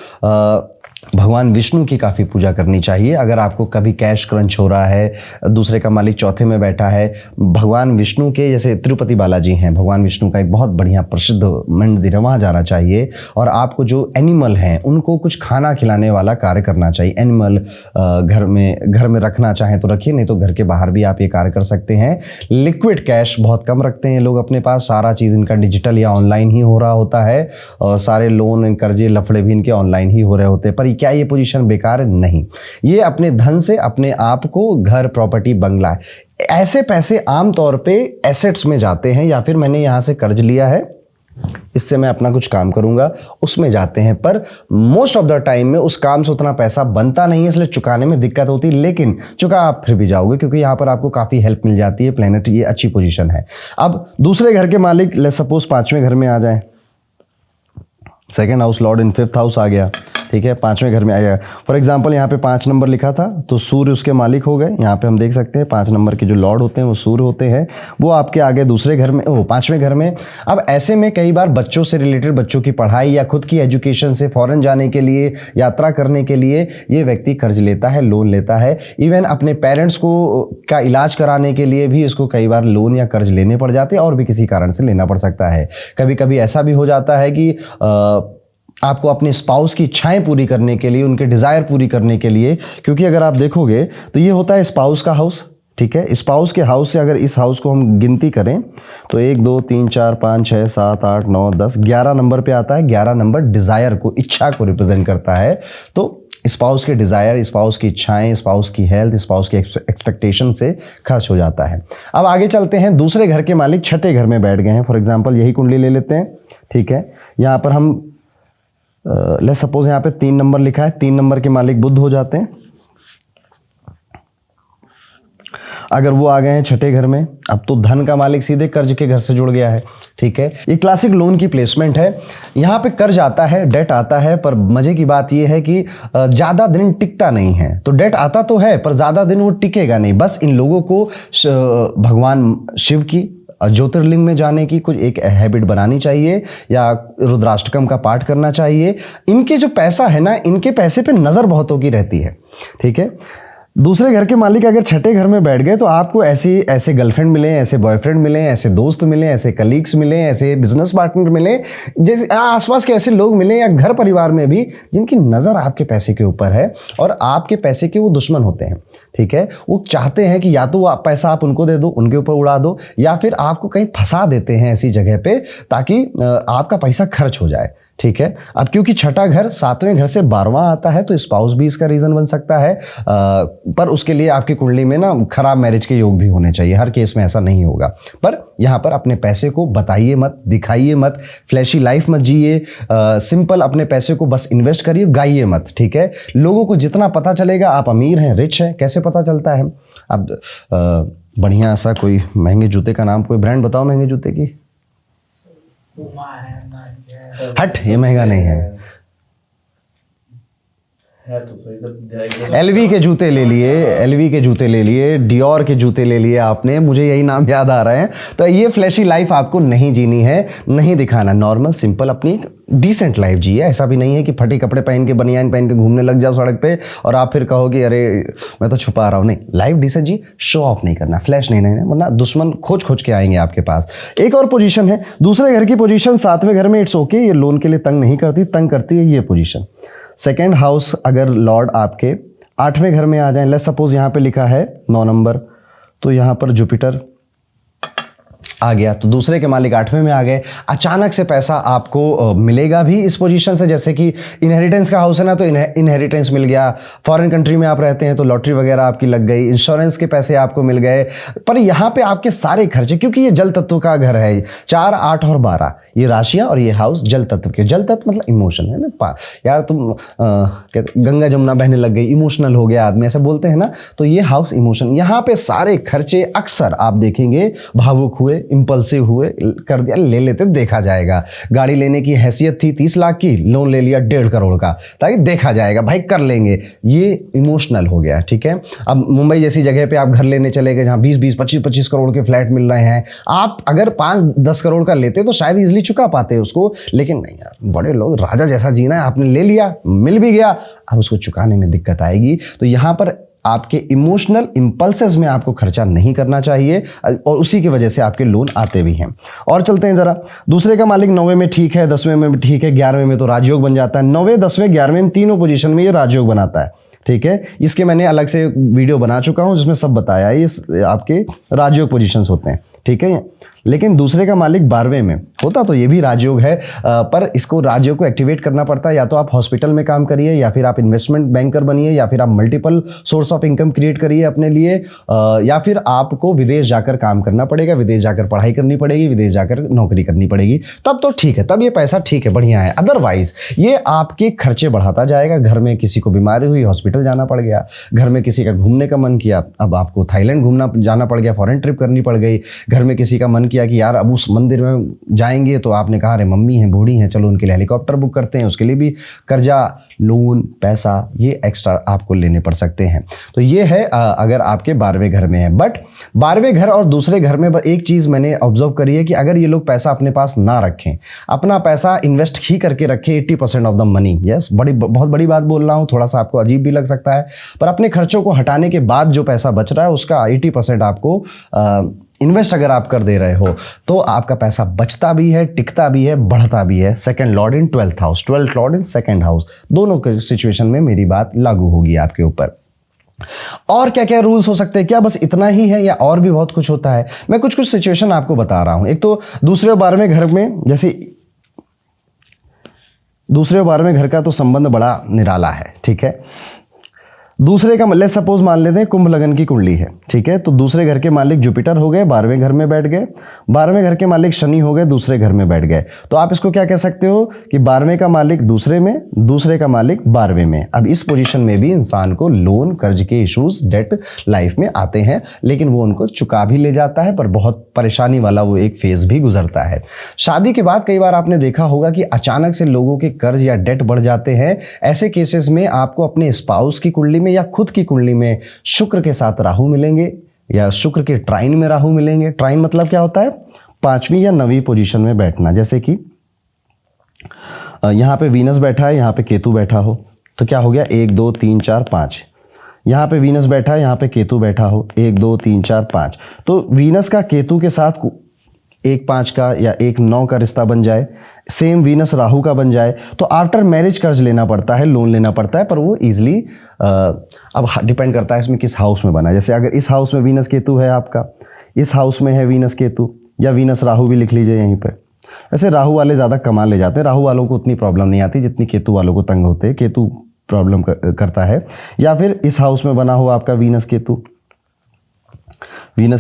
S1: भगवान विष्णु की काफ़ी पूजा करनी चाहिए। अगर आपको कभी कैश क्रंच हो रहा है, दूसरे का मालिक चौथे में बैठा है, भगवान विष्णु के, जैसे तिरुपति बालाजी हैं, भगवान विष्णु का एक बहुत बढ़िया प्रसिद्ध मंदिर है, वहाँ जाना चाहिए। और आपको जो एनिमल हैं उनको कुछ खाना खिलाने वाला कार्य करना चाहिए। एनिमल घर में रखना चाहें तो रखिए, नहीं तो घर के बाहर भी आप ये कार्य कर सकते हैं। लिक्विड कैश बहुत कम रखते हैं लोग अपने पास, सारा चीज़ इनका डिजिटल या ऑनलाइन ही हो रहा होता है और सारे लोन, कर्जे, लफड़े भी इनके ऑनलाइन ही हो रहे होते हैं। पर क्या ये पोजीशन बेकार है? नहीं, ये अपने धन से अपने आप को घर, प्रॉपर्टी, बंगला, ऐसे पैसे आमतौर पे एसेट्स में जाते हैं, या फिर मैंने यहां से कर्ज लिया है, इससे मैं अपना कुछ काम करूंगा, उसमें जाते हैं। पर मोस्ट ऑफ द टाइम में उस काम से उतना पैसा बनता नहीं है, इसलिए चुकाने में दिक्कत होती है। लेकिन चुका आप फिर भी जाओगे, क्योंकि यहां पर आपको काफी हेल्प मिल जाती है, प्लेनेट, ये अच्छी पोजीशन है। अब दूसरे घर के मालिक लेट्स सपोज 5वें घर में आ जाए, 2nd हाउस लॉर्ड इन 5th हाउस आ गया, ठीक है, 5वें घर में आ गया। फॉर एग्जांपल यहाँ पे 5 नंबर लिखा था तो सूर्य उसके मालिक हो गए। यहाँ पे हम देख सकते हैं 5 नंबर के जो लॉर्ड होते हैं वो सूर्य होते हैं, वो आपके आगे दूसरे घर में, 5वें घर में। अब ऐसे में कई बार बच्चों से रिलेटेड, बच्चों की पढ़ाई या खुद की एजुकेशन से, फॉरेन जाने के लिए, यात्रा करने के लिए ये व्यक्ति कर्ज लेता है, लोन लेता है। इवन अपने पेरेंट्स को का इलाज कराने के लिए भी इसको कई बार लोन या कर्ज लेने पड़ जाते हैं, और भी किसी कारण से लेना पड़ सकता है। कभी कभी ऐसा भी हो जाता है कि आपको अपने स्पाउस की इच्छाएं पूरी करने के लिए, उनके डिज़ायर पूरी करने के लिए, क्योंकि अगर आप देखोगे तो ये होता है स्पाउस का हाउस, ठीक है। स्पाउस के हाउस से अगर इस हाउस को हम गिनती करें तो 1 2 3 4 5 6 7 8 9 10 11 नंबर पे आता है। 11 नंबर डिज़ायर को, इच्छा को रिप्रेजेंट करता है। तो स्पाउस के डिज़ायर, स्पाउस की इच्छाएं, स्पाउस की हेल्थ, स्पाउस की एक्सपेक्टेशन से खर्च हो जाता है। अब आगे चलते हैं, दूसरे घर के मालिक 6ठे घर में बैठ गए हैं। फॉर एग्जाम्पल यही कुंडली ले लेते हैं, ठीक है। यहाँ पर हम लेट्स सपोज यहाँ पे 3 नंबर लिखा है, 3 नंबर के मालिक बुध हो जाते हैं। अगर वो आ गए हैं 6ठे घर में, अब तो धन का मालिक सीधे कर्ज के घर से जुड़ गया है, ठीक है। ये क्लासिक लोन की प्लेसमेंट है। यहाँ पे कर्ज आता है, डेट आता है, पर मजे की बात ये है कि ज्यादा दिन टिकता नहीं है। तो डेट आता तो है पर ज्यादा दिन वो टिकेगा नहीं। बस इन लोगों को भगवान शिव की ज्योतिर्लिंग में जाने की कुछ एक हैबिट बनानी चाहिए, या रुद्राष्टकम का पाठ करना चाहिए। इनके जो पैसा है ना, इनके पैसे पे नज़र बहुतों की रहती है, ठीक है। दूसरे घर के मालिक अगर 6ठे घर में बैठ गए तो आपको ऐसे गर्लफ्रेंड मिले, ऐसे बॉयफ्रेंड मिले, ऐसे दोस्त मिले, ऐसे कलीग्स मिले, ऐसे बिजनेस पार्टनर मिले, जैसे आसपास के ऐसे लोग मिले, या घर परिवार में भी जिनकी नज़र आपके पैसे के ऊपर है और आपके पैसे के वो दुश्मन होते हैं, ठीक है। वो चाहते हैं कि या तो पैसा आप उनको दे दो, उनके ऊपर उड़ा दो, या फिर आपको कहीं फंसा देते हैं ऐसी जगह पे ताकि आपका पैसा खर्च हो जाए। ठीक है। अब क्योंकि छठा घर 7वें घर से 12वां आता है तो स्पाउस भी इसका रीजन बन सकता है, पर उसके लिए आपकी कुंडली में ना खराब मैरिज के योग भी होने चाहिए। हर केस में ऐसा नहीं होगा। पर यहाँ पर अपने पैसे को बताइए मत, दिखाइए मत, फ्लैशी लाइफ मत जिए, सिंपल अपने पैसे को बस इन्वेस्ट करिए, गाइए मत। ठीक है। लोगों को जितना पता चलेगा आप अमीर हैं, रिच हैं, कैसे पता चलता है? अब बढ़िया सा कोई महंगे जूते का नाम, कोई ब्रांड बताओ महंगे जूते की। हट, ये महंगा नहीं है। एलवी के जूते ले लिए, एलवी के जूते ले लिए, डियोर के जूते ले लिए आपने, मुझे यही नाम याद आ रहे हैं। तो ये फ्लैशी लाइफ आपको नहीं जीनी है, नहीं दिखाना। नॉर्मल सिंपल अपनी डिसेंट लाइफ जिए। ऐसा भी नहीं है कि फटे कपड़े पहन के, बनियान पहन के घूमने लग जाओ सड़क पे और आप फिर कहो कि अरे मैं तो छुपा रहा हूँ। नहीं, लाइफ डिसेंट जी, शो ऑफ नहीं करना, फ्लैश नहीं रहना, वरना दुश्मन खोज खोज के आएंगे आपके पास। एक और पोजीशन है, दूसरे घर की पोजीशन 7वें घर में। इट्स ओके, ये लोन के लिए तंग नहीं करती, तंग करती है ये पोजीशन। सेकेंड हाउस अगर लॉर्ड आपके 8वें घर में आ जाए, लेट्स सपोज यहाँ पे लिखा है 9 नंबर, तो यहाँ पर जुपिटर आ गया, तो दूसरे के मालिक 8वें में आ गए। अचानक से पैसा आपको मिलेगा भी इस पोजीशन से। जैसे कि इनहेरिटेंस का हाउस है ना, तो इनहेरिटेंस मिल गया। फॉरेन कंट्री में आप रहते हैं तो लॉटरी वगैरह आपकी लग गई, इंश्योरेंस के पैसे आपको मिल गए। पर यहाँ पे आपके सारे खर्चे, क्योंकि ये जल तत्व का घर है, 4, 8 और 12 ये राशियां, और ये हाउस जल तत्व के। जल तत्व मतलब इमोशन है ना यार, तुम गंगा जमुना बहने लग गई, इमोशनल हो गया आदमी, ऐसा बोलते हैं ना। तो ये हाउस इमोशन, यहाँ पे सारे खर्चे अक्सर आप देखेंगे भावुक हुए, इंपल्सिव हुए, कर दिया, ले लेते देखा जाएगा। गाड़ी लेने की हैसियत थी 30 लाख की, लोन ले लिया 1.5 करोड़ का, ताकि देखा जाएगा भाई कर लेंगे, ये इमोशनल हो गया। ठीक है। अब मुंबई जैसी जगह पे आप घर लेने चले गए जहाँ 20-20, 25-25 करोड़ के फ्लैट मिल रहे हैं, आप अगर 5-10 करोड़ का लेते तो शायद इजिली चुका पाते उसको, लेकिन नहीं यार, बड़े लोग, राजा जैसा जीना है, आपने ले लिया, मिल भी गया, अब उसको चुकाने में दिक्कत आएगी। तो यहाँ पर आपके इमोशनल इंपल्सेस में आपको खर्चा नहीं करना चाहिए, और उसी की वजह से आपके लोन आते भी हैं। और चलते हैं जरा, दूसरे का मालिक 9वें में ठीक है, 10वें में भी ठीक है, 11वें में तो राजयोग बन जाता है। 9वें, 10वें, 11वें तीनों पोजीशन में ये राजयोग बनाता है। ठीक है। इसके मैंने अलग से वीडियो बना चुका हूं जिसमें सब बताया है, ये आपके राजयोग पोजीशंस होते हैं। ठीक है। लेकिन दूसरे का मालिक 12वें में होता तो ये भी राजयोग है, पर इसको राजयोग को एक्टिवेट करना पड़ता है। या तो आप हॉस्पिटल में काम करिए, या फिर आप इन्वेस्टमेंट बैंकर बनिए, या फिर आप multiple source of income create करिए अपने लिए, या फिर आपको विदेश जाकर काम करना पड़ेगा, विदेश जाकर पढ़ाई करनी पड़ेगी, विदेश जाकर नौकरी करनी पड़ेगी, तब तो ठीक है, तब ये पैसा ठीक है, बढ़िया है। अदरवाइज ये आपके खर्चे बढ़ाता जाएगा। घर में किसी को बीमारी हुई, हॉस्पिटल जाना पड़ गया, घर में किसी का घूमने का मन किया, अब आपको थाईलैंड घूमना जाना पड़ गया, फॉरेन ट्रिप करनी पड़ गई। घर में किसी का मन किया कि यार अब उस मंदिर में जाएंगे, तो आपने कहा अरे मम्मी हैं, बूढ़ी हैं, चलो उनके लिए हेलीकॉप्टर बुक करते हैं, उसके लिए भी कर्जा, लोन, पैसा ये एक्स्ट्रा आपको लेने पड़ सकते हैं। तो ये है अगर आपके 12वें घर में है। बट 12वें घर और दूसरे घर में एक चीज़ मैंने ऑब्जर्व करी है कि अगर ये लोग पैसा अपने पास ना रखें, अपना पैसा इन्वेस्ट ही करके रखें 80% ऑफ द मनी, यस बहुत बड़ी बात बोल रहा हूँ, थोड़ा सा आपको अजीब भी लग सकता है, पर अपने खर्चों को हटाने के बाद जो पैसा बच रहा है उसका 80% आपको इन्वेस्ट अगर आप कर दे रहे हो, तो आपका पैसा बचता भी है, टिकता भी है, बढ़ता भी है। Second Lord in 12th house, 12th Lord in second house, दोनों के सिचुएशन में मेरी बात लागू होगी आपके ऊपर। और क्या क्या रूल्स हो सकते हैं? क्या बस इतना ही है या और भी बहुत कुछ होता है? मैं कुछ कुछ सिचुएशन आपको बता रहा हूं। एक तो दूसरे और 12वें घर में, जैसे दूसरे और 12वें घर का तो संबंध बड़ा निराला है। ठीक है। दूसरे का लेट्स सपोज मान लेते हैं कुंभ लगन की कुंडली है। ठीक है। तो दूसरे घर के मालिक जुपिटर हो गए, 12वें घर में बैठ गए। 12वें घर के मालिक शनि हो गए, दूसरे घर में बैठ गए। तो आप इसको क्या कह सकते हो कि 12वें का मालिक दूसरे में, दूसरे का मालिक 12वें में। अब इस पोजीशन में भी इंसान को लोन, कर्ज के इश्यूज, डेट लाइफ में आते हैं, लेकिन वो उनको चुका भी ले जाता है, पर बहुत परेशानी वाला वो एक फेज भी गुजरता है। शादी के बाद कई बार आपने देखा होगा कि अचानक से लोगों के कर्ज या डेट बढ़ जाते हैं। ऐसे केसेस में आपको अपने स्पाउस की कुंडली या खुद की कुंडली में शुक्र के साथ राहु मिलेंगे, या शुक्र के ट्राइन में राहु मिलेंगे। ट्राइन मतलब क्या होता है? 5वीं या 9वीं पोजीशन में बैठना। जैसे कि यहां पे वीनस बैठा है, यहां पे केतु बैठा हो, तो क्या हो गया? 1 2 3 4 5। यहां पे वीनस बैठा है, यहां पे केतु बैठा हो, 1 2 3 4 5। तो वीनस का केतु के साथ 1-5 का या 1-9 का रिश्ता बन जाए, सेम वीनस राहु का बन जाए, तो आफ्टर मैरिज कर्ज लेना पड़ता है, लोन लेना पड़ता है, पर वो ईजिली अब डिपेंड करता है इसमें किस हाउस में बना है। जैसे अगर इस हाउस में वीनस केतु है आपका, इस हाउस में है वीनस केतु, या वीनस राहु भी लिख लीजिए यहीं पे, वैसे राहु वाले ज़्यादा कमा ले जाते हैं, राहु वालों को उतनी प्रॉब्लम नहीं आती जितनी केतु वालों को तंग होते हैं। केतु प्रॉब्लम करता है। या फिर इस हाउस में बना हुआ आपका वीनस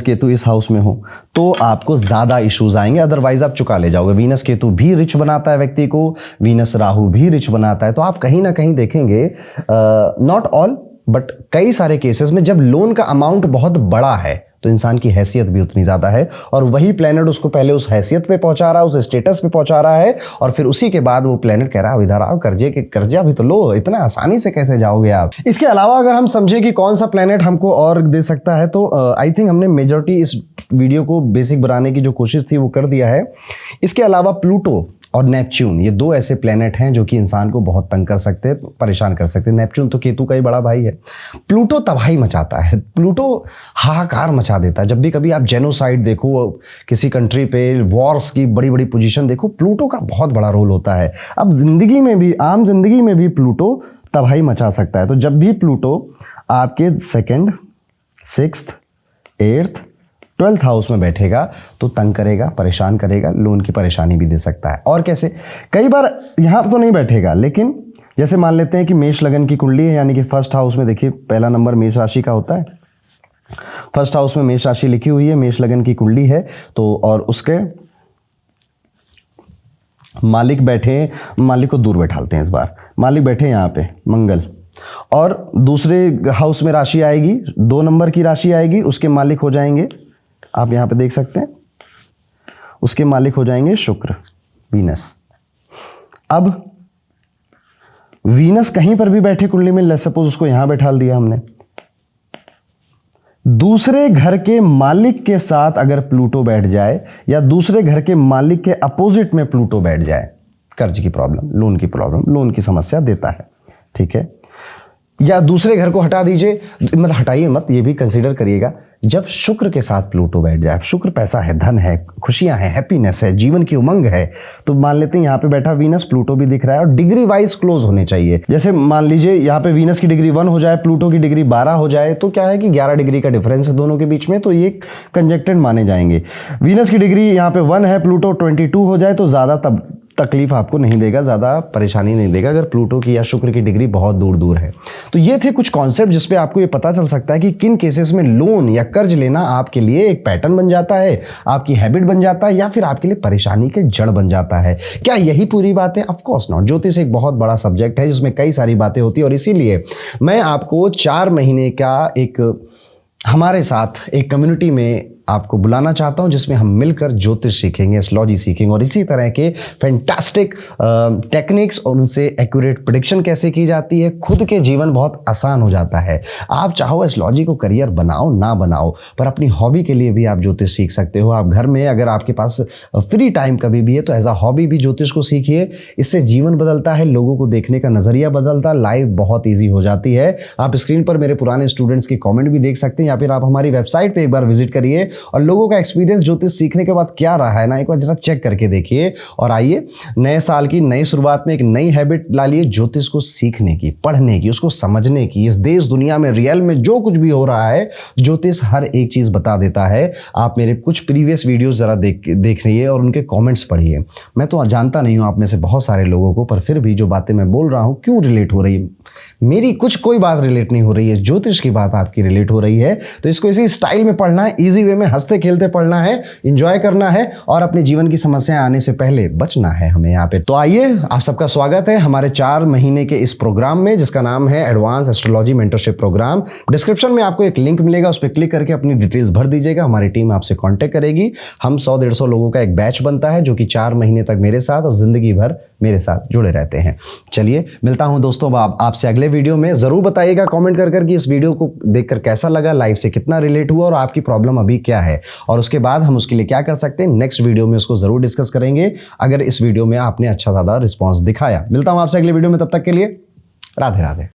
S1: केतु इस हाउस में हो तो आपको ज़्यादा इश्यूज आएंगे, अदरवाइज आप चुका ले जाओगे। वीनस केतु भी रिच बनाता है व्यक्ति को, वीनस राहु भी रिच बनाता है। तो आप कहीं ना कहीं देखेंगे, नॉट ऑल बट कई सारे केसेस में जब लोन का अमाउंट बहुत बड़ा है तो इंसान की हैसियत भी उतनी ज़्यादा है, और वही प्लेनेट उसको पहले उस हैसियत पे पहुंचा रहा है, उस स्टेटस पे पहुंचा रहा है, और फिर उसी के बाद वो प्लेनेट कह रहा है इधर आओ, कर्जा भी तो लो, इतना आसानी से कैसे जाओगे आप। इसके अलावा अगर हम समझे कि कौन सा प्लेनेट हमको और दे सकता है, तो आई थिंक हमने मेजॉरिटी इस वीडियो को बेसिक बनाने की जो कोशिश थी वो कर दिया है। इसके अलावा प्लूटो और नेपच्यून, ये दो ऐसे प्लेनेट हैं जो कि इंसान को बहुत तंग कर सकते हैं, परेशान कर सकते हैं। नेपच्यून तो केतु का ही बड़ा भाई है। प्लूटो तबाही मचाता है, प्लूटो हाहाकार मचा देता है। जब भी कभी आप जेनोसाइड देखो, किसी कंट्री पे वॉर्स की बड़ी बड़ी पोजीशन देखो, प्लूटो का बहुत बड़ा रोल होता है। अब जिंदगी में भी, आम जिंदगी में भी प्लूटो तबाही मचा सकता है। तो जब भी प्लूटो आपके 2nd, 6th, 8th, 12th house में बैठेगा तो तंग करेगा, परेशान करेगा, लोन की परेशानी भी दे सकता है। और कैसे, कई बार यहाँ तो नहीं बैठेगा, लेकिन जैसे मान लेते हैं कि मेष लगन की कुंडली है, यानी कि 1st हाउस में देखिए पहला नंबर मेष राशि का होता है। 1st हाउस में मेष राशि लिखी हुई है, मेष लगन की कुंडली है, तो और उसके मालिक बैठे, मालिक को दूर बैठालते हैं इस बार, मालिक बैठे यहाँ पे मंगल, और दूसरे हाउस में राशि आएगी, 2 नंबर की राशि आएगी, उसके मालिक हो जाएंगे, आप यहां पे देख सकते हैं, उसके मालिक हो जाएंगे शुक्र, वीनस। अब वीनस कहीं पर भी बैठे कुंडली में, लेट्स सपोज उसको यहां बैठाल दिया हमने, दूसरे घर के मालिक के साथ अगर प्लूटो बैठ जाए, या दूसरे घर के मालिक के अपोजिट में प्लूटो बैठ जाए, कर्ज की प्रॉब्लम, लोन की समस्या देता है। ठीक है, या दूसरे घर को हटा दीजिए, मतलब हटाइए मत, ये भी कंसीडर करिएगा, जब शुक्र के साथ प्लूटो बैठ जाए, शुक्र पैसा है, धन है, खुशियां हैं, हैप्पीनेस है, जीवन की उमंग है, तो मान लेते हैं यहाँ पे बैठा वीनस, प्लूटो भी दिख रहा है, और डिग्री वाइज क्लोज होने चाहिए। जैसे मान लीजिए यहाँ पे वीनस की डिग्री 1 हो जाए, प्लूटो की डिग्री 12 हो जाए, तो क्या है कि 11 डिग्री का डिफरेंस है दोनों के बीच में, तो ये कंजक्टेड माने जाएंगे। वीनस की डिग्री यहाँ पे 1 है, प्लूटो 22 हो जाए तो ज़्यादा तब तकलीफ आपको नहीं देगा, ज़्यादा परेशानी नहीं देगा अगर प्लूटो की या शुक्र की डिग्री बहुत दूर दूर है। तो ये थे कुछ कॉन्सेप्ट जिसपे आपको ये पता चल सकता है कि किन केसेस में लोन या कर्ज लेना आपके लिए एक पैटर्न बन जाता है, आपकी हैबिट बन जाता है, या फिर आपके लिए परेशानी के जड़ बन जाता है। क्या यही पूरी बात है? Of course not. ज्योतिष एक बहुत बड़ा सब्जेक्ट है जिसमें कई सारी बातें होती है, और इसीलिए मैं आपको 4 महीने का एक हमारे साथ एक कम्युनिटी में आपको बुलाना चाहता हूं, जिसमें हम मिलकर ज्योतिष सीखेंगे, एस्ट्रोलॉजी सीखेंगे, और इसी तरह के फैंटास्टिक टेक्निक्स और उनसे एक्यूरेट प्रेडिक्शन कैसे की जाती है, खुद के जीवन बहुत आसान हो जाता है। आप चाहो एस्ट्रोलॉजी को करियर बनाओ ना बनाओ, पर अपनी हॉबी के लिए भी आप ज्योतिष सीख सकते हो। आप घर में अगर आपके पास फ्री टाइम कभी भी है तो एज अ हॉबी भी ज्योतिष को सीखिए। इससे जीवन बदलता है, लोगों को देखने का नजरिया बदलता है, लाइफ बहुत ईजी हो जाती है। आप स्क्रीन पर मेरे पुराने स्टूडेंट्स के कॉमेंट भी देख सकते हैं, या फिर आप हमारी वेबसाइट पर एक बार विजिट करिए और लोगों का एक्सपीरियंस ज्योतिष सीखने के बाद क्या रहा है ना, एक बार जरा चेक करके देखिए। और आइए नए साल की नई शुरुआत में एक नई हैबिट डालिए, ज्योतिष को सीखने की, पढ़ने की, उसको समझने की। इस देश दुनिया में रियल में जो कुछ भी हो रहा है, ज्योतिष हर एक चीज बता देता है। आप मेरे कुछ प्रीवियस वीडियोस जरा देख रहिए और उनके कमेंट्स पढ़िए। मैं तो जानता नहीं हूं आप में से बहुत सारे लोगों को, पर फिर भी जो बातें मैं बोल रहा हूं क्यों रिलेट हो रही है, मेरी कोई बात रिलेट नहीं हो रही है, ज्योतिष की बात आपकी रिलेट हो रही है। तो इसको इसी स्टाइल में पढ़ना है, इजी वे में, हंसते खेलते पढ़ना है, एंजॉय करना है, और अपने जीवन की समस्याएं आने से पहले बचना है हमें यहाँ पे। तो आइए, आप सबका स्वागत है हमारे 4 महीने के इस प्रोग्राम में, जिसका नाम है advance astrology mentorship program. Description में आपको एक लिंक मिलेगा, उस पर क्लिक करके अपनी डिटेल्स भर दीजिएगा, हमारी टीम आपसे कांटेक्ट करेगी। हम 100-150 लोगों का एक बैच बनता है जो कि 4 महीने तक मेरे साथ और जिंदगी भर मेरे साथ जुड़े रहते हैं। चलिए मिलता हूं दोस्तों आपसे अगले वीडियो में। जरूर बताइएगा कमेंट कर कि इस वीडियो को देखकर कैसा लगा, लाइफ से कितना रिलेट हुआ, और आपकी प्रॉब्लम अभी क्या है, और उसके बाद हम उसके लिए क्या कर सकते हैं। नेक्स्ट वीडियो में उसको जरूर डिस्कस करेंगे, अगर इस वीडियो में आपने अच्छा ज्यादा रिस्पॉन्स दिखाया। मिलता हूं आपसे अगले वीडियो में, तब तक के लिए राधे राधे।